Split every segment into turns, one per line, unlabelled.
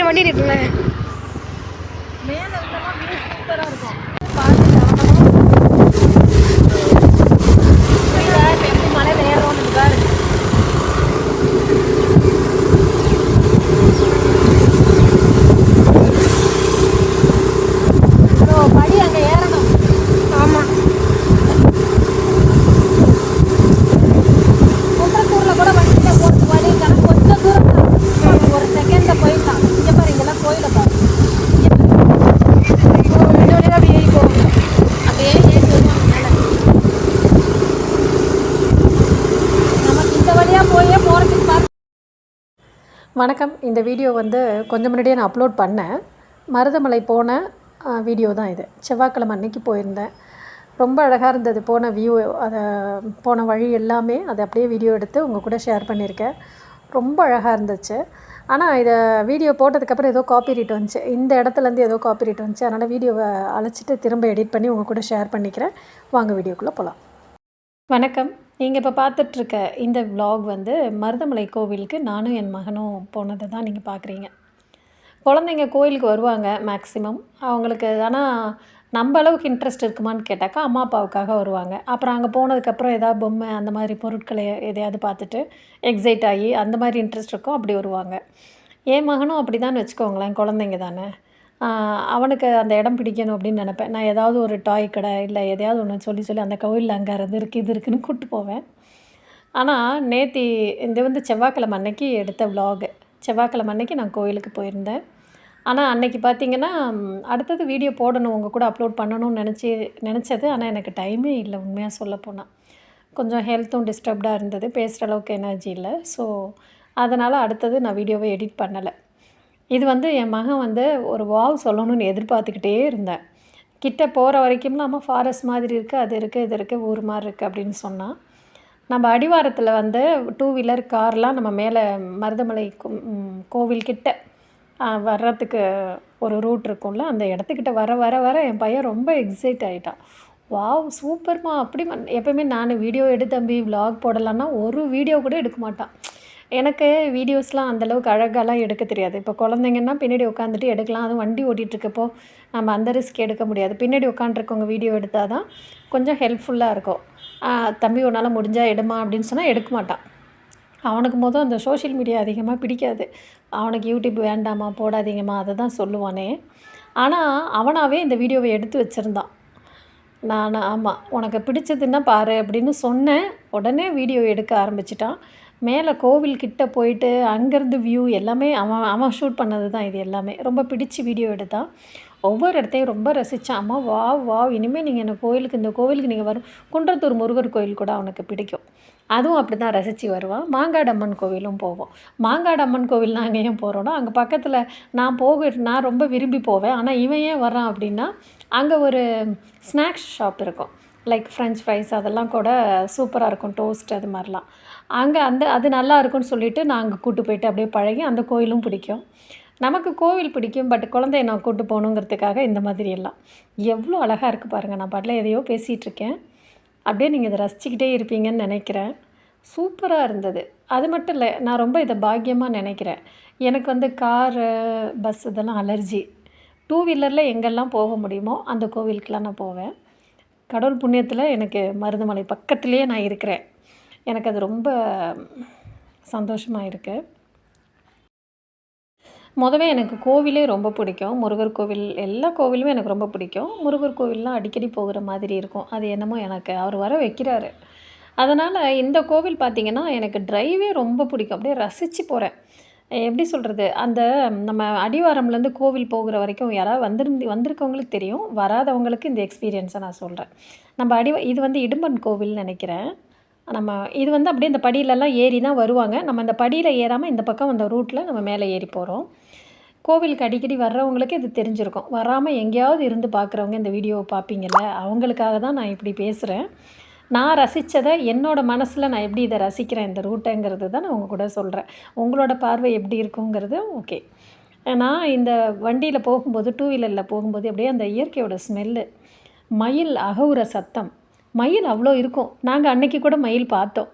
வண்டி இருக்குங்க
வணக்கம். இந்த வீடியோ வந்து கொஞ்சம் முன்னாடியே நான் அப்லோட் பண்ணேன். மருதமலை போன வீடியோ தான் இது. செவ்வாய்க்கிழமை அன்னைக்கு போயிருந்தேன். ரொம்ப அழகாக இருந்தது போன வியூ, அதை போன வழி எல்லாமே அதை அப்படியே வீடியோ எடுத்து உங்கள் கூட ஷேர் பண்ணியிருக்கேன். ரொம்ப அழகாக இருந்துச்சு. ஆனால் இதை வீடியோ போட்டதுக்கப்புறம் ஏதோ காப்பிரைட் வந்துச்சு, இந்த இடத்துலேருந்து ஏதோ காப்பிரைட் வந்துச்சு. அதனால் வீடியோவை அழைச்சிட்டு திரும்ப எடிட் பண்ணி உங்கள் கூட ஷேர் பண்ணிக்கிறேன். வாங்க வீடியோக்குள்ளே போகலாம். வணக்கம். நீங்கள் இப்போ பார்த்துட்ருக்க இந்த விலாக் வந்து மருதமலை கோவிலுக்கு நானும் என் மகனும் போனதை தான் நீங்கள் பார்க்குறீங்க. குழந்தைங்க கோயிலுக்கு வருவாங்க மேக்ஸிமம் அவங்களுக்கு. ஆனால் நம்ம அளவுக்கு இன்ட்ரெஸ்ட் இருக்குமான்னு கேட்டாக்கா அம்மா அப்பாவுக்காக வருவாங்க. அப்புறம் அங்கே போனதுக்கப்புறம் ஏதாவது பொம்மை அந்த மாதிரி பொருட்களை எதையாவது பார்த்துட்டு எக்ஸைட் ஆகி அந்த மாதிரி இன்ட்ரெஸ்ட் இருக்கும், அப்படி வருவாங்க. என் மகனும் அப்படி தான் வச்சுக்கோங்களேன். குழந்தைங்க தானே, அவனுக்கு அந்த இடம் பிடிக்கணும் அப்படின்னு நினப்பேன். நான் ஏதாவது ஒரு டாய் கடை இல்லை எதையாவது ஒன்று சொல்லி அந்த கோவிலில் அங்கே அது இருக்குது இது இருக்குதுன்னு கூப்பிட்டு போவேன். ஆனால் நேற்று இது வந்து செவ்வாய்க்கிழமை அன்னைக்கு எடுத்த விலாகு. செவ்வாய்க்கிழமை அன்னைக்கு நான் கோயிலுக்கு போயிருந்தேன். ஆனால் அன்னைக்கு பார்த்திங்கன்னா அடுத்தது வீடியோ போடணும், உங்கள் கூட அப்லோட் பண்ணணும்னு நினச்சது. ஆனால் எனக்கு டைமே இல்லை உண்மையாக சொல்லப்போனால். கொஞ்சம் ஹெல்த்தும் டிஸ்டர்ப்டாக இருந்தது, பேசுகிற அளவுக்கு எனர்ஜி இல்லை. ஸோ அதனால் அடுத்தது நான் வீடியோவை எடிட் பண்ணலை. இது வந்து என் மகன் வந்து ஒரு வாவ் சொல்லணும்னு எதிர்பார்த்துக்கிட்டே இருந்தேன். கிட்டே போகிற வரைக்கும் நம்ம ஃபாரஸ்ட் மாதிரி இருக்குது, அது இருக்குது இது இருக்குது, ஊர் மாதிரி இருக்குது அப்படின்னு சொன்னால், நம்ம அடிவாரத்தில் வந்து 2 வீலர் கார்லாம் நம்ம மேலே மருதமலை கோவில்கிட்ட வர்றதுக்கு ஒரு ரூட் இருக்கும்ல, அந்த இடத்துக்கிட்ட வர வர வர என் பையன் ரொம்ப எக்ஸைட் ஆகிட்டான். வாவ் சூப்பர்மா அப்படி. எப்போயுமே நான் வீடியோ எடுத்து தம்பி விலாக் போடலான்னா ஒரு வீடியோ கூட எடுக்க மாட்டான். எனக்கு வீடியோஸ்லாம் அந்தளவுக்கு அழகாலாம் எடுக்க தெரியாது. இப்போ குழந்தைங்கன்னா பின்னாடி உட்காந்துட்டு எடுக்கலாம், அதுவும் வண்டி ஓட்டிகிட்ருக்கப்போ நம்ம அந்த ரிஸ்க் எடுக்க முடியாது. பின்னாடி உட்காண்ட்ருக்கவங்க வீடியோ எடுத்தால் தான் கொஞ்சம் ஹெல்ப்ஃபுல்லாக இருக்கும். தம்பி உன்னால் முடிஞ்சால் எடுமா அப்படின்னு சொன்னால் எடுக்க மாட்டான். அவனுக்கு மொதல் அந்த சோஷியல் மீடியா அதிகமாக பிடிக்காது. அவனுக்கு யூடியூப் வேண்டாமா போடாதீங்கம்மா அதை தான் சொல்லுவானே. ஆனால் அவனாகவே இந்த வீடியோவை எடுத்து வச்சுருந்தான். நான் ஆமாம் உனக்கு பிடிச்சதுன்னா பாரு அப்படின்னு சொன்னேன். உடனே வீடியோ எடுக்க ஆரம்பிச்சிட்டான். மேலே கோவில்கிட்ட போயிட்டு அங்கேருந்து வியூ எல்லாமே அவன் ஷூட் பண்ணது தான் இது எல்லாமே. ரொம்ப பிடிச்சி வீடியோ எடுத்தான். ஒவ்வொரு இடத்தையும் ரொம்ப ரசித்தான். அம்மா வாவ் இனிமேல் நீங்கள் இந்த கோவிலுக்கு நீங்கள் வரும். குன்றத்தூர் முருகர் கோயில் கூட அவனுக்கு பிடிக்கும், அதுவும் அப்படி தான் ரசித்து வருவான். மாங்காடு அம்மன் கோவிலும் போவோம். மாங்காடு அம்மன் கோவில் நாங்கள் ஏன் போகிறோன்னா, அங்கே பக்கத்தில் நான் ரொம்ப விரும்பி போவேன். ஆனால் இவன் ஏன் வரான் அப்படின்னா, அங்கே ஒரு ஸ்நாக்ஸ் ஷாப் இருக்கும், லைக் ஃப்ரெஞ்ச் ஃப்ரைஸ் அதெல்லாம் கூட சூப்பராக இருக்கும், டோஸ்ட் அது மாதிரிலாம். அங்கே அது நல்லா இருக்குன்னு சொல்லிவிட்டு நான் அங்கே கூப்பிட்டு போயிட்டு அப்படியே பழகி அந்த கோயிலும் பிடிக்கும். நமக்கு கோவில் பிடிக்கும், பட் குழந்தைய நான் கூப்பிட்டு போகணுங்கிறதுக்காக இந்த மாதிரி எல்லாம். எவ்வளோ அழகாக இருக்குது பாருங்கள். நான் பாட்டில் எதையோ பேசிகிட்ருக்கேன், அப்படியே நீங்கள் இதை ரசிச்சுக்கிட்டே இருப்பீங்கன்னு நினைக்கிறேன். சூப்பராக இருந்தது. அது மட்டும் இல்லை, நான் ரொம்ப இதை பாக்கியமாக நினைக்கிறேன். எனக்கு வந்து காரு பஸ் இதெல்லாம் அலர்ஜி. 2 வீலரில் எங்கெல்லாம் போக முடியுமோ அந்த கோவிலுக்கெலாம் நான் போவேன். கடவுள் புண்ணியத்தில் எனக்கு மருதமலை பக்கத்துலேயே நான் இருக்கிறேன். எனக்கு அது ரொம்ப சந்தோஷமாக இருக்குது. முதவே எனக்கு கோவிலே ரொம்ப பிடிக்கும். முருகர் கோவில் எல்லா கோவிலுமே எனக்கு ரொம்ப பிடிக்கும். முருகர் கோவில்லாம் அடிக்கடி போகிற மாதிரி இருக்கும். அது என்னமோ எனக்கு அவர் வர வைக்கிறாரு. அதனால் இந்த கோவில் பார்த்திங்கன்னா எனக்கு ட்ரைவே ரொம்ப பிடிக்கும். அப்படியே ரசித்து போகிறேன். எப்படி சொல்கிறது, அந்த நம்ம அடிவாரம்லேருந்து கோவில் போகிற வரைக்கும் யாராவது வந்திருக்கவங்களுக்கு தெரியும், வராதவங்களுக்கு இந்த எக்ஸ்பீரியன்ஸை நான் சொல்கிறேன். நம்ம இது வந்து இடும்பன் கோவில்னு நினைக்கிறேன். நம்ம இது வந்து அப்படியே இந்த படியிலலாம் ஏறி தான் வருவாங்க. நம்ம இந்த படியில் ஏறாமல் இந்த பக்கம் அந்த ரூட்டில் நம்ம மேலே ஏறி போகிறோம். கோவிலுக்கு அடிக்கடி வர்றவங்களுக்கு இது தெரிஞ்சிருக்கும். வராமல் எங்கேயாவது இருந்து பார்க்குறவங்க இந்த வீடியோவை பார்ப்பீங்கள்ல, அவங்களுக்காக தான் நான் இப்படி பேசுகிறேன். நான் ரசித்ததை என்னோடய மனசில் நான் எப்படி இதை ரசிக்கிறேன் இந்த ரூட்டைங்கிறது தான் நான் உங்கள் கூட சொல்கிறேன். உங்களோட பார்வை எப்படி இருக்குங்கிறது ஓகே. நான் இந்த வண்டியில் போகும்போது 2 வீலரில் போகும்போது அப்படியே அந்த இயற்கையோட ஸ்மெல்லு மயில் அகவுற சத்தம். மயில் அவ்வளோ இருக்கும். நாங்கள் அன்னைக்கு கூட மயில் பார்த்தோம்.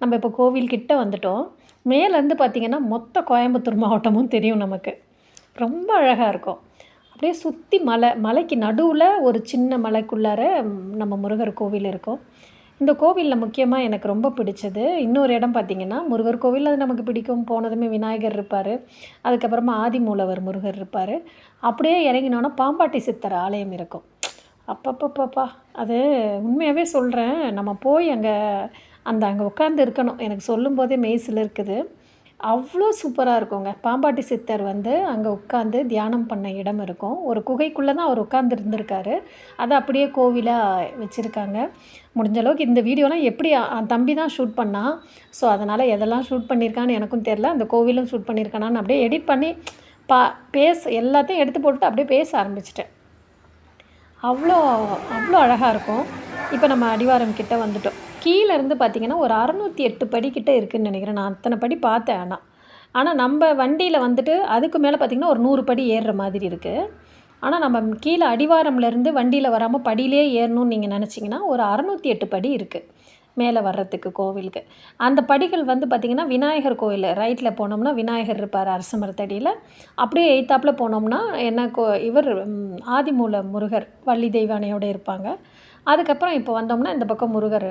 நம்ம இப்போ கோவில்கிட்ட வந்துட்டோம். மேலேருந்து பார்த்திங்கன்னா மொத்த கோயம்புத்தூர் மாவட்டமும் தெரியும் நமக்கு. ரொம்ப அழகாக இருக்கும். அப்படியே சுற்றி மலைக்கு நடுவில் ஒரு சின்ன மலைக்குள்ளார நம்ம முருகர் கோவில் இருக்கும். இந்த கோவிலில் முக்கியமாக எனக்கு ரொம்ப பிடிச்சது இன்னொரு இடம் பார்த்திங்கன்னா, முருகர் கோவில் அது நமக்கு பிடிக்கும். போனதுமே விநாயகர் இருப்பார். அதுக்கப்புறமா ஆதிமூலவர் முருகர் இருப்பார். அப்படியே இறங்கினோன்னா பாம்பாட்டி சித்தர் ஆலயம் இருக்கும். அப்பப்பப்பப்பா! அது உண்மையாகவே சொல்கிறேன். நம்ம போய் அங்கே உட்காந்து இருக்கணும். எனக்கு சொல்லும்போதே மெய் சிலிர்க்குது. அவ்வளோ சூப்பராக இருக்குங்க. பாம்பாட்டி சித்தர் அங்கே உட்காந்து தியானம் பண்ண இடம் இருக்கும். ஒரு குகைக்குள்ளே தான் அவர் உட்காந்து இருந்திருக்காரு. அதை அப்படியே கோவிலாக வச்சுருக்காங்க. முடிஞ்ச அளவுக்கு இந்த வீடியோலாம் எப்படி தம்பி தான் ஷூட் பண்ணான். ஸோ அதனால் எதெல்லாம் ஷூட் பண்ணியிருக்கான்னு எனக்கும் தெரில. அந்த கோவிலும் ஷூட் பண்ணியிருக்கானான்னு அப்படியே எடிட் பண்ணி எல்லாத்தையும் எடுத்து போட்டுட்டு அப்படியே பேச ஆரம்பிச்சிட்டேன். அவ்வளோ அவ்வளோ அழகாக இருக்கும். இப்போ நம்ம அடிவாரம் கிட்ட வந்துட்டோம். கீழேருந்து பார்த்திங்கன்னா ஒரு 608 படிக்கிட்ட இருக்குதுன்னு நினைக்கிறேன். நான் அத்தனை படி பார்த்தேன். ஆனால் நம்ம வண்டியில் அதுக்கு மேலே பார்த்திங்கன்னா ஒரு 100 படி ஏறுற மாதிரி இருக்குது. ஆனால் நம்ம கீழே அடிவாரம்லேருந்து வண்டியில் வராமல் படியிலே ஏறணும்னு நீங்கள் நினச்சிங்கன்னா ஒரு 608 படி இருக்குது மேலே வர்றதுக்கு கோவிலுக்கு. அந்த படிகள் பார்த்திங்கன்னா விநாயகர் கோயில் ரைட்டில் போனோம்னா விநாயகர் இருப்பார் அரச மரத்தடியில். அப்படியே எய்த்தாப்பில் போனோம்னா இவர் ஆதிமூல முருகர் வள்ளி தெய்வானையோடு இருப்பாங்க. அதுக்கப்புறம் இப்போ வந்தோம்னா இந்த பக்கம் முருகர்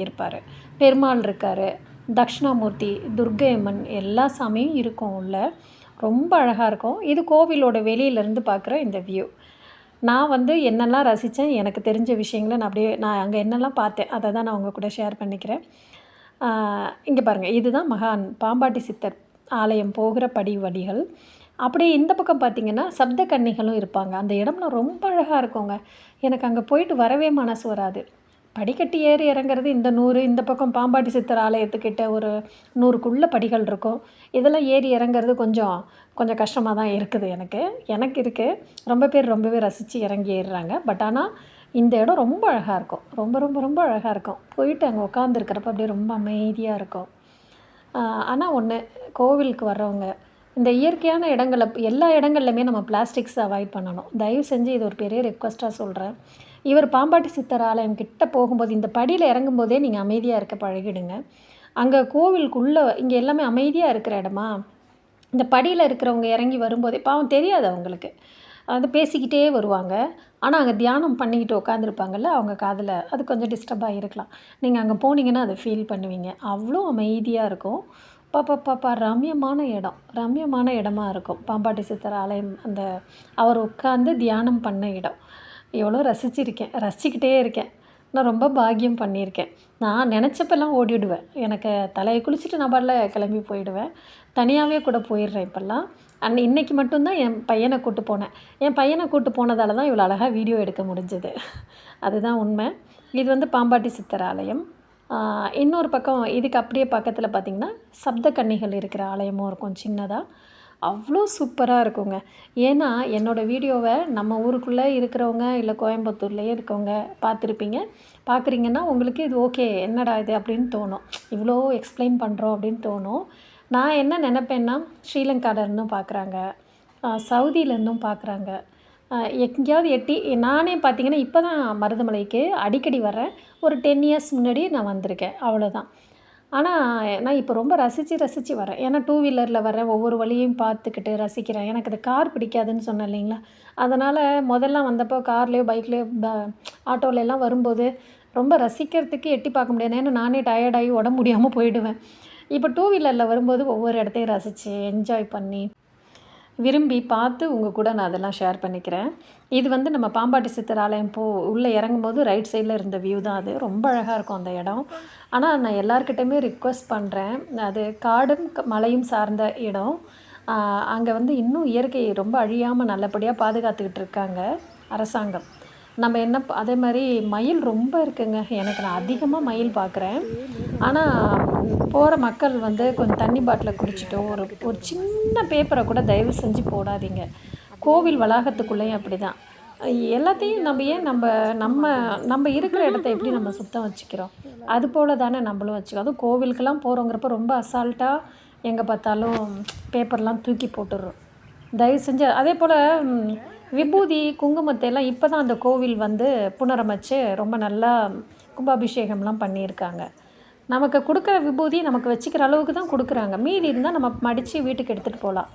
இருப்பார், பெருமாள் இருக்கார், தட்சிணாமூர்த்தி, துர்க்கை அம்மன் எல்லா சாமியும் இருக்கும் உள்ள. ரொம்ப அழகாக இருக்கும். இது கோவிலோட வெளியிலேருந்து பார்க்குற இந்த வியூ. நான் என்னெல்லாம் ரசித்தேன், எனக்கு தெரிஞ்ச விஷயங்களை நான் அங்கே என்னெல்லாம் பார்த்தேன் அதை தான் நான் உங்கள் கூட ஷேர் பண்ணிக்கிறேன். இங்கே பாருங்கள், இதுதான் மகான் பாம்பாட்டி சித்தர் ஆலயம் போகிற படி வழிகள். அப்படியே இந்த பக்கம் பார்த்திங்கன்னா சப்த கன்னிகளும் இருப்பாங்க. அந்த இடம்லாம் ரொம்ப அழகாக இருக்குங்க. எனக்கு அங்கே போயிட்டு வரவே மனசு வராது. படிக்கட்டு ஏறி இறங்குறது இந்த 100, இந்த பக்கம் பாம்பாட்டி சித்தர் ஆலயத்துக்கிட்ட ஒரு 100க்குள்ள படிகள் இருக்கும். இதெல்லாம் ஏறி இறங்குறது கொஞ்சம் கஷ்டமாக தான் இருக்குது எனக்கு இருக்குது. ரொம்ப பேர் ரொம்பவே ரசித்து இறங்கி ஏறுறாங்க. பட் ஆனால் இந்த இடம் ரொம்ப அழகாக இருக்கும். ரொம்ப ரொம்ப ரொம்ப அழகாக இருக்கும். போயிட்டு அங்கே உட்காந்துருக்கிறப்ப அப்படியே ரொம்ப அமைதியாக இருக்கும். ஆனால் ஒன்று, கோவிலுக்கு வர்றவங்க இந்த இயற்கையான எல்லா இடங்கள்லையுமே நம்ம பிளாஸ்டிக்ஸ் அவாய்ட் பண்ணணும். தயவு செஞ்சு இது ஒரு பெரிய ரெக்வஸ்ட்டாக சொல்கிறேன். இவர் பாம்பாட்டி சித்தர் ஆலயம் கிட்ட போகும்போது இந்த படியில் இறங்கும்போதே நீங்கள் அமைதியாக இருக்க பழகிடுங்க. அங்கே கோவிலுக்குள்ளே இங்கே எல்லாமே அமைதியாக இருக்கிற இடமா, இந்த படியில் இருக்கிறவங்க இறங்கி வரும்போதே பாவம் தெரியாது அவங்களுக்கு. பேசிக்கிட்டே வருவாங்க. ஆனால் அங்கே தியானம் பண்ணிக்கிட்டு உட்காந்துருப்பாங்கல்ல, அவங்க காதில் அது கொஞ்சம் டிஸ்டர்பாக இருக்கலாம். நீங்கள் அங்கே போனீங்கன்னா அதை ஃபீல் பண்ணுவீங்க. அவ்வளோ அமைதியாக இருக்கும். பாப்பா ரம்யமான இடமா இருக்கும் பாம்பாட்டி சித்தர் ஆலயம். அவர் உட்காந்து தியானம் பண்ண இடம் எவ்வளோ ரசிச்சுக்கிட்டே இருக்கேன். நான் ரொம்ப பாக்கியம் பண்ணியிருக்கேன். நான் நினச்சப்பெல்லாம் ஓடிடுவேன். எனக்கு தலையை குளிச்சுட்டு நான் பாட்டில் கிளம்பி போயிடுவேன். தனியாகவே கூட போயிடுறேன் இப்போல்லாம். இன்றைக்கி மட்டும்தான் என் பையனை கூப்பிட்டு போனேன். என் பையனை கூப்பிட்டு போனதால தான் இவ்வளோ அழகாக வீடியோ எடுக்க முடிஞ்சது. அதுதான் உண்மை. இது பாம்பாட்டி சித்தர் ஆலயம். இன்னொரு பக்கம் இதுக்கு அப்படியே பக்கத்தில் பார்த்திங்கன்னா சப்த கன்னிகள் இருக்கிற ஆலயமும் இருக்கும் சின்னதாக. அவ்வளோ சூப்பராக இருக்குங்க. ஏன்னா என்னோடய வீடியோவை நம்ம ஊருக்குள்ளே இருக்கிறவங்க இல்லை கோயம்புத்தூர்லேயே இருக்கவங்க பார்க்குறீங்கன்னா உங்களுக்கு இது ஓகே, என்னடா இது அப்படின்னு தோணும். இவ்வளோ எக்ஸ்பிளைன் பண்ணுறோம் அப்படின்னு தோணும். நான் என்ன நினப்பேன்னா, ஸ்ரீலங்காவிலேருந்தும் பார்க்குறாங்க, சவுதியிலேருந்தும் பார்க்குறாங்க. எங்கேயாவது நானே பார்த்திங்கன்னா இப்போ தான் மருதமலைக்கு அடிக்கடி வரேன். ஒரு 10 இயர்ஸ் முன்னாடி நான் வந்திருக்கேன், அவ்வளோதான். ஆனால் நான் இப்போ ரொம்ப ரசித்து வரேன். ஏன்னா 2 வீலரில் வரேன், ஒவ்வொரு வழியையும் பார்த்துக்கிட்டு ரசிக்கிறேன். எனக்கு அது கார் பிடிக்காதுன்னு சொன்னேன் இல்லைங்களா, அதனால் முதல்லாம் வந்தப்போ கார்லேயோ பைக்லேயோ ஆட்டோவிலலாம் வரும்போது ரொம்ப ரசிக்கிறதுக்கு எட்டி பார்க்க முடியாது. ஏன்னா நானே டயர்டாகி உடம்பு முடியாமல் போயிடுவேன். இப்போ 2 வீலரில் வரும்போது ஒவ்வொரு இடத்தையும் ரசித்து என்ஜாய் பண்ணி விரும்பி பார்த்து உங்கள் கூட நான் அதெல்லாம் ஷேர் பண்ணிக்கிறேன். இது நம்ம பாம்பாட்டி சித்தர் ஆலயம் உள்ளே இறங்கும்போது ரைட் சைடில் இருந்த வியூ தான் அது. ரொம்ப அழகாக இருக்கும் அந்த இடம். ஆனால் நான் எல்லாருக்கிட்டையுமே ரிக்வெஸ்ட் பண்ணுறேன், அது காடும் மலையும் சார்ந்த இடம். அங்கே இன்னும் இயற்கை ரொம்ப அழியாமல் நல்லபடியாக பாதுகாத்துக்கிட்டு இருக்காங்க அரசாங்கம். நம்ம அதே மாதிரி மயில் ரொம்ப இருக்குங்க. நான் அதிகமாக மயில் பார்க்குறேன். ஆனால் போகிற மக்கள் கொஞ்சம் தண்ணி பாட்டிலை குடிச்சிட்டோ ஒரு சின்ன பேப்பரை கூட தயவு செஞ்சு போடாதீங்க. கோவில் வளாகத்துக்குள்ளேயும் அப்படி தான். எல்லாத்தையும் நம்ம இருக்கிற இடத்த எப்படி நம்ம சுத்தம் வச்சுக்கிறோம், அது போல் தானே நம்மளும் வச்சுக்கோ. அதுவும் கோவிலுக்கெல்லாம் போகிறோங்கிறப்ப ரொம்ப அசால்ட்டாக எங்கே பார்த்தாலும் பேப்பர்லாம் தூக்கி போட்டுடுறோம். தயவு செஞ்சு அதே போல் விபூதி குங்குமத்தை எல்லாம் இப்போ தான் அந்த கோவில் வந்து புனரமைச்சு ரொம்ப நல்லா கும்பாபிஷேகம்லாம் பண்ணியிருக்காங்க. நமக்கு கொடுக்குற விபூதி நமக்கு வச்சுக்கிற அளவுக்கு தான் கொடுக்குறாங்க. மீதி இருந்தால் நம்ம மடித்து வீட்டுக்கு எடுத்துகிட்டு போகலாம்.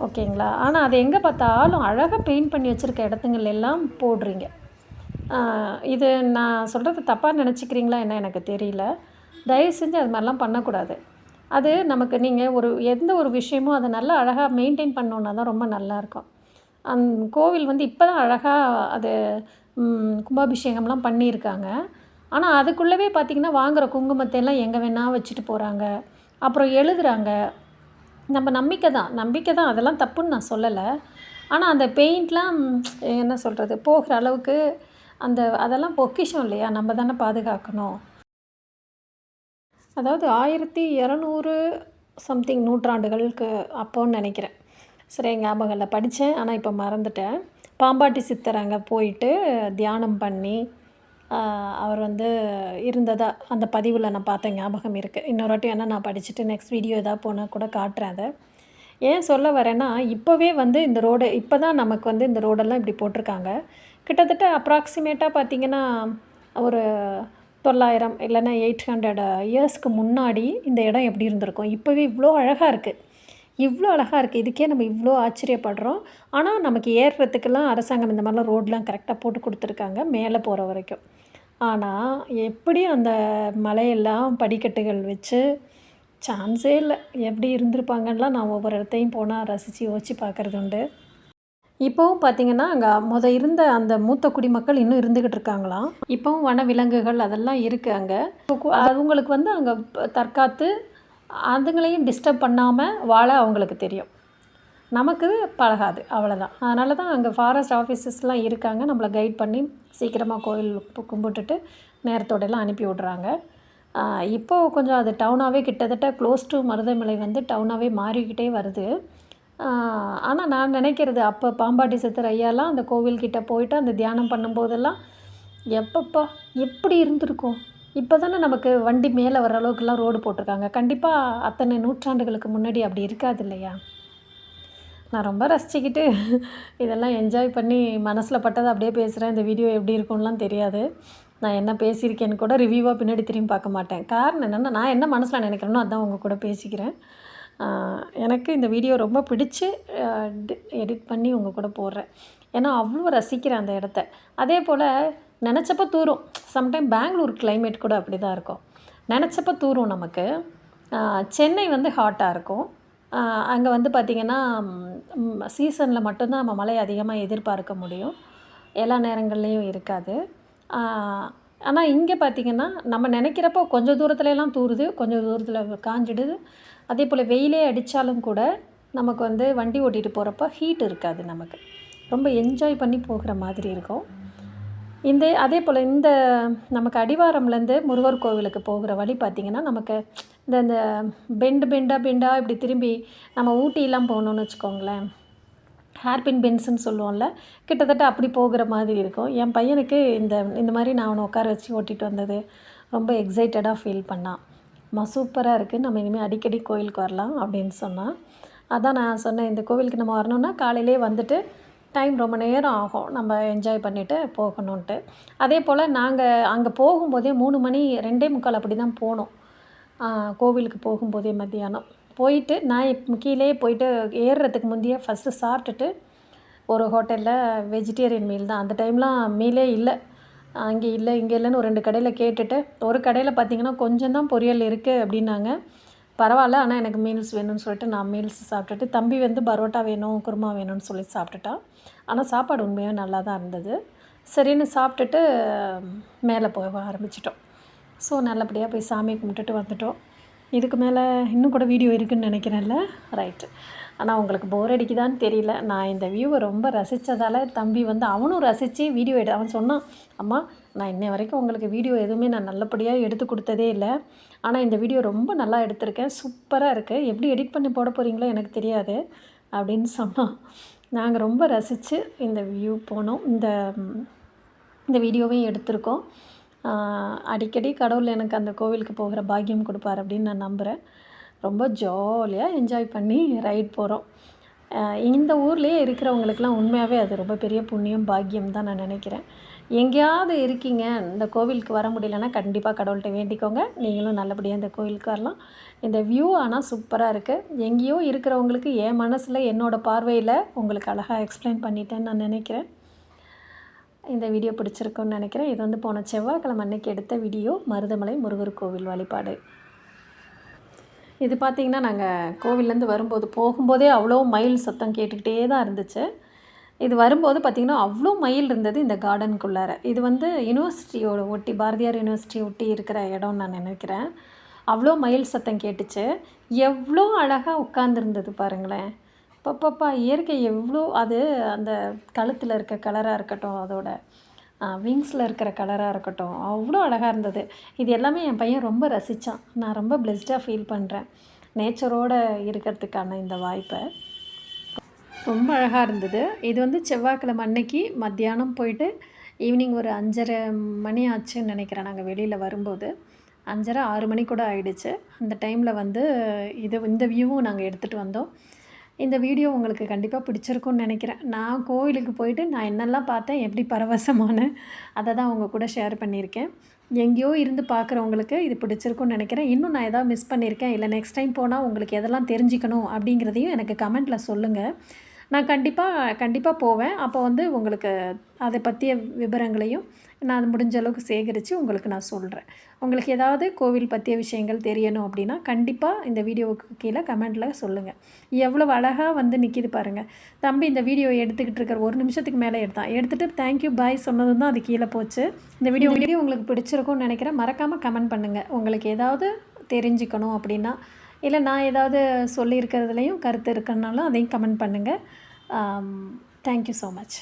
ஓகேங்களா? ஆனால் அது எங்கே பார்த்தாலும் அழகாக பெயிண்ட் பண்ணி வச்சுருக்க இடத்துங்கள் எல்லாம் போடுறீங்க. இது நான் சொல்கிறது தப்பாக நினச்சிக்கிறீங்களா என்ன எனக்கு தெரியல. தயவு செஞ்சு அது மாதிரிலாம் பண்ணக்கூடாது. அது நமக்கு நீங்கள் எந்த ஒரு விஷயமும் அதை நல்லா அழகாக மெயின்டைன் பண்ணோன்னா தான் ரொம்ப நல்லாயிருக்கும். கோவில் வந்து இப்போ தான் அழகாக அது கும்பாபிஷேகம்லாம் பண்ணியிருக்காங்க. ஆனால் அதுக்குள்ளவே பார்த்திங்கன்னா வாங்குகிற குங்குமத்தை எல்லாம் எங்கே வேணால் வச்சுட்டு போகிறாங்க. அப்புறம் எழுதுகிறாங்க. நம்ம நம்பிக்கை தான் அதெல்லாம் தப்புன்னு நான் சொல்லலை. ஆனால் அந்த பெயிண்ட்லாம் என்ன சொல்கிறது போகிற அளவுக்கு அதெல்லாம் பொக்கிஷம் இல்லையா, நம்ம தானே பாதுகாக்கணும். அதாவது 1200 சம்திங் நூற்றாண்டுகளுக்கு அப்போன்னு நினைக்கிறேன். சரியா ஞாபகம் இல்லை, படித்தேன் ஆனால் இப்போ மறந்துட்டேன். பாம்பாட்டி சித்தர் அங்கே போயிட்டு தியானம் பண்ணி அவர் வந்து இருந்ததா அந்த பதிவில் நான் பார்த்த ஞாபகம் இருக்குது. இன்னொரு வாட்டி வேணால் நான் படிச்சுட்டு நெக்ஸ்ட் வீடியோ எதாவது போனால் கூட காட்டுறேன் அதை. ஏன் சொல்ல வரேன்னா இப்போவே வந்து இந்த ரோடு இப்போ தான் நமக்கு வந்து இந்த ரோடெல்லாம் இப்படி போட்டிருக்காங்க. கிட்டத்தட்ட அப்ராக்சிமேட்டாக பார்த்திங்கன்னா ஒரு 900 இல்லைன்னா 800 இயர்ஸ்க்கு முன்னாடி இந்த இடம் எப்படி இருந்திருக்கும். இப்போவே இவ்வளோ அழகாக இருக்குது. இதுக்கே நம்ம இவ்வளோ ஆச்சரியப்படுறோம். ஆனால் நமக்கு ஏறுறதுக்கெல்லாம் அரசாங்கம் இந்த மாதிரிலாம் ரோடெலாம் கரெக்டாக போட்டு கொடுத்துருக்காங்க மேலே போகிற வரைக்கும். ஆனால் எப்படி அந்த மலையெல்லாம் படிக்கட்டுகள் வச்சு சான்ஸே இல்லை. எப்படி இருந்திருப்பாங்கலாம் நான் ஒவ்வொரு இடத்தையும் போனால் ரசித்து யோசித்து பார்க்குறது உண்டு. இப்போவும் பார்த்திங்கன்னா அங்கே இருந்த அந்த மூத்த குடிமக்கள் இன்னும் இருந்துக்கிட்டு இருக்காங்களாம். இப்போவும் வனவிலங்குகள் அதெல்லாம் இருக்குது அங்கே. அவங்களுக்கு வந்து அங்கே தற்காத்து அதுங்களையும் டிஸ்டர்ப் பண்ணாமல் வாழ அவங்களுக்கு தெரியும். நமக்கு பழகாது, அவ்வளோதான். அதனால தான் அங்கே ஃபாரஸ்ட் ஆஃபீஸர்ஸ்லாம் இருக்காங்க. நம்மளை கைட் பண்ணி சீக்கிரமாக கோயில் கும்பிட்டுட்டு நேரத்தோடலாம் அனுப்பி விட்றாங்க. இப்போது கொஞ்சம் அது டவுனாகவே கிட்டத்தட்ட க்ளோஸ் டு மருதமலை வந்து டவுனாகவே மாறிக்கிட்டே வருது. ஆனால் நான் நினைக்கிறது அப்போ பாம்பாட்டி சித்தர் ஐயாலாம் அந்த கோவில்கிட்ட போயிட்டு அந்த தியானம் பண்ணும்போதெல்லாம் எப்பப்பா எப்படி இருந்திருக்கும். இப்போ தானே நமக்கு வண்டி மேலே வர அளவுக்குலாம் ரோடு போட்டிருக்காங்க. கண்டிப்பாக அத்தனை நூற்றாண்டுகளுக்கு முன்னாடி அப்படி இருக்காது இல்லையா. நான் ரொம்ப ரசிச்சுக்கிட்டு இதெல்லாம் என்ஜாய் பண்ணி மனசில் பட்டதை அப்படியே பேசுகிறேன். இந்த வீடியோ எப்படி இருக்கும்லாம் தெரியாது. நான் என்ன பேசியிருக்கேன்னு கூட ரிவ்யூவாக பின்னாடி திரும்பி பார்க்க மாட்டேன். காரணம் என்னென்னா நான் என்ன மனசில் நினைக்கிறேனோ அதான் உங்கள் கூட பேசிக்கிறேன். எனக்கு இந்த வீடியோ ரொம்ப பிடிச்சி எடிட் பண்ணி உங்கள் கூட போடுறேன். ஏன்னா அவ்வளோ ரசிக்கிறேன் அந்த இடத்த. அதே போல் நினச்சப்போ தூரும். சம்டைம் பெங்களூர் கிளைமேட் கூட அப்படி தான் இருக்கும். நினச்சப்போ தூரும் நமக்கு. சென்னை வந்து ஹாட்டாக இருக்கும். அங்கே வந்து பார்த்திங்கன்னா சீசனில் மட்டும்தான் நம்ம மழை அதிகமாக எதிர்பார்க்க முடியும். எல்லா நேரங்கள்லேயும் இருக்காது. ஆனால் இங்கே பார்த்திங்கன்னா நம்ம நினைக்கிறப்போ கொஞ்சம் தூரத்துலலாம் தூருது, கொஞ்சம் தூரத்தில் காஞ்சிடுது. அதே போல் வெயிலே அடித்தாலும் கூட நமக்கு வந்து வண்டி ஓட்டிகிட்டு போகிறப்ப ஹீட் இருக்காது. நமக்கு ரொம்ப என்ஜாய் பண்ணி போகிற மாதிரி இருக்கும். அதே போல் நமக்கு அடிவாரம்லேருந்து முருகர் கோவிலுக்கு போகிற வழி பார்த்திங்கன்னா நமக்கு இந்த பெண்டாக இப்படி திரும்பி நம்ம ஊட்டிலாம் போகணுன்னு வச்சுக்கோங்களேன், ஹேர்பின் பென்ஸுன்னு சொல்லுவோம்ல, கிட்டத்தட்ட அப்படி போகிற மாதிரி இருக்கும். என் பையனுக்கு இந்த மாதிரி நான் அவனை உட்கார வச்சு ஓட்டிகிட்டு வந்தது ரொம்ப எக்ஸைட்டடாக ஃபீல் பண்ணான். சூப்பராக இருக்குது, நம்ம இனிமேல் அடிக்கடி கோவிலுக்கு வரலாம் அப்படின்னு சொன்னான். அதான் நான் சொன்னேன், இந்த கோவிலுக்கு நம்ம வரணுன்னா காலையிலே வந்துட்டு டைம் ரொம்ப நேரம் ஆகும் நம்ம என்ஜாய் பண்ணிவிட்டு போகணுன்ட்டு. அதே போல் நாங்கள் அங்கே போகும்போதே 3 மணி 2:45 அப்படி தான் போனோம். கோவிலுக்கு போகும்போதே மத்தியானம் போயிட்டு நான் கீழே போயிட்டு ஏறுறதுக்கு முந்தைய ஃபஸ்ட்டு சாப்பிட்டுட்டு ஒரு ஹோட்டலில் வெஜிடேரியன் மீல் தான். அந்த டைம்லாம் மீலே இல்லை, அங்கே இல்லை இங்கே இல்லைன்னு ஒரு 2 கடையில் கேட்டுட்டு, ஒரு கடையில் பார்த்திங்கன்னா கொஞ்சம் தான் பொரியல் இருக்குது அப்படின்னாங்க. பரவாயில்ல, ஆனால் எனக்கு மீல்ஸ் வேணும்னு சொல்லிட்டு நான் மீல்ஸ் சாப்பிட்டுட்டு, தம்பி வந்து பரோட்டா வேணும் குருமா வேணும்னு சொல்லி சாப்பிட்டுட்டான். ஆனால் சாப்பாடு உண்மையாக நல்லா தான் இருந்தது. சரின்னு சாப்பிட்டுட்டு மேலே போக ஆரம்பிச்சிட்டோம். ஸோ நல்லபடியாக போய் சாமி கும்பிட்டுட்டு வந்துட்டோம். இதுக்கு மேலே இன்னும் கூட வீடியோ இருக்குதுன்னு நினைக்கிறேன்ல, ரைட்டு. ஆனால் உங்களுக்கு போர் அடிக்குதான்னு தெரியல. நான் இந்த வியூவை ரொம்ப ரசித்ததால் தம்பி வந்து அவனும் ரசித்து வீடியோ அவன் சொன்னான், அம்மா நான் இன்னை வரைக்கும் உங்களுக்கு வீடியோ எதுவுமே நான் நல்லபடியாக எடுத்து கொடுத்ததே இல்லை, ஆனால் இந்த வீடியோ ரொம்ப நல்லா எடுத்திருக்கேன், சூப்பராக இருக்குது, எப்படி எடிட் பண்ணி போட போகிறீங்களோ எனக்கு தெரியாது அப்படின்னு சொன்னான். நாங்கள் ரொம்ப ரசித்து இந்த வியூ போனோம், இந்த வீடியோவையும் எடுத்திருக்கோம். அடிக்கடி கடவுள் எனக்கு அந்த கோவிலுக்கு போகிற பாக்கியம் கொடுப்பார் அப்படின்னு நான் நம்புகிறேன். ரொம்ப ஜாலியாக என்ஜாய் பண்ணி ரைட் போகிறோம். இந்த ஊர்லேயே இருக்கிறவங்களுக்கெல்லாம் உண்மையாகவே அது ரொம்ப பெரிய புண்ணியம் பாக்கியம் தான் நான் நினைக்கிறேன். எங்கேயாவது இருக்கீங்க, இந்த கோவிலுக்கு வர முடியலன்னா கண்டிப்பாக கடவுள்கிட்ட வேண்டிக்கோங்க. நீங்களும் நல்லபடியாக இந்த கோவிலுக்கு வரலாம். இந்த வியூ ஆனால் சூப்பராக இருக்குது. எங்கேயோ இருக்கிறவங்களுக்கு என் மனசில் என்னோடய பார்வையில் உங்களுக்கு அழகாக எக்ஸ்பிளைன் பண்ணிட்டேன்னு நான் நினைக்கிறேன். இந்த வீடியோ பிடிச்சிருக்குன்னு நினைக்கிறேன். இது வந்து போன செவ்வாய்க்கிழமை அன்னைக்கு எடுத்த வீடியோ, மருதமலை முருகர் கோவில் வழிபாடு. இது பார்த்திங்கன்னா நாங்கள் கோவில்லேருந்து வரும்போது போகும்போதே அவ்வளோ மயில் சத்தம் கேட்டுக்கிட்டே தான் இருந்துச்சு. இது வரும்போது பார்த்திங்கன்னா அவ்வளோ மயில் இருந்தது இந்த கார்டனுக்குள்ளார. இது வந்து யூனிவர்சிட்டியோட ஒட்டி, பாரதியார் யூனிவர்சிட்டி ஒட்டி இருக்கிற இடம்னு நான் நினைக்கிறேன். அவ்வளோ மயில் சத்தம் கேட்டுச்சு. எவ்வளோ அழகாக உட்காந்துருந்தது பாருங்களேன். அப்பப்பா! இயற்கை எவ்வளோ அது அந்த கழுத்தில் இருக்க கலராக இருக்கட்டும், அதோட விங்ஸில் இருக்கிற கலராக இருக்கட்டும், அவ்வளோ அழகாக இருந்தது. இது எல்லாமே என் பையன் ரொம்ப ரசித்தான். நான் ரொம்ப பிளெஸ்டாக ஃபீல் பண்ணுறேன் நேச்சரோடு இருக்கிறதுக்கான இந்த வாய்ப்பை. ரொம்ப அழகாக இருந்தது. இது வந்து செவ்வாய்க்கிழமை அன்னைக்கு மத்தியானம் போயிட்டு ஈவினிங் ஒரு 5:30 மணி ஆச்சுன்னு நினைக்கிறேன் நாங்கள் வெளியில் வரும்போது. 5:30 6 மணி கூட ஆயிடுச்சு. அந்த டைமில் வந்து இந்த வியூவும் நாங்கள் எடுத்துகிட்டு வந்தோம். இந்த வீடியோ உங்களுக்கு கண்டிப்பாக பிடிச்சிருக்கும்னு நினைக்கிறேன். நான் கோவிலுக்கு போயிட்டு நான் என்னெல்லாம் பார்த்தேன், எப்படி பரவசமானேன், அதை தான் உங்கள் கூட ஷேர் பண்ணியிருக்கேன். எங்கேயோ இருந்து பார்க்குறவங்களுக்கு இது பிடிச்சிருக்கும்னு நினைக்கிறேன். இன்னும் நான் எதாவது மிஸ் பண்ணியிருக்கேன், இல்லை நெக்ஸ்ட் டைம் போனால் உங்களுக்கு எதெல்லாம் தெரிஞ்சுக்கணும் அப்படிங்கிறதையும் எனக்கு கமெண்ட்டில் சொல்லுங்கள். நான் கண்டிப்பாக போவேன். அப்போ வந்து உங்களுக்கு அதை பற்றிய விவரங்களையும் நான் முடிஞ்ச அளவுக்கு சேகரித்து உங்களுக்கு நான் சொல்கிறேன். உங்களுக்கு ஏதாவது கோவில் பற்றிய விஷயங்கள் தெரியணும் அப்படின்னா கண்டிப்பாக இந்த வீடியோவுக்கு கீழே கமெண்ட்டில் சொல்லுங்கள். எவ்வளோ அழகாக வந்து நிற்கிது பாருங்கள். தம்பி இந்த வீடியோ எடுத்துக்கிட்டு இருக்கிற 1 நிமிஷத்துக்கு மேலே எடுத்துகிட்டு தேங்க்யூ பாய் சொன்னதும் தான் அது கீழே போச்சு. இந்த வீடியோ உங்களுக்கு பிடிச்சிருக்கும்னு நினைக்கிறேன். மறக்காமல் கமெண்ட் பண்ணுங்கள். உங்களுக்கு ஏதாவது தெரிஞ்சுக்கணும் அப்படின்னா, இல்லை நான் ஏதாவது சொல்லியிருக்கிறதுலையும் கருத்து இருக்குன்னாலும் அதையும் கமெண்ட் பண்ணுங்கள். Thank you so much.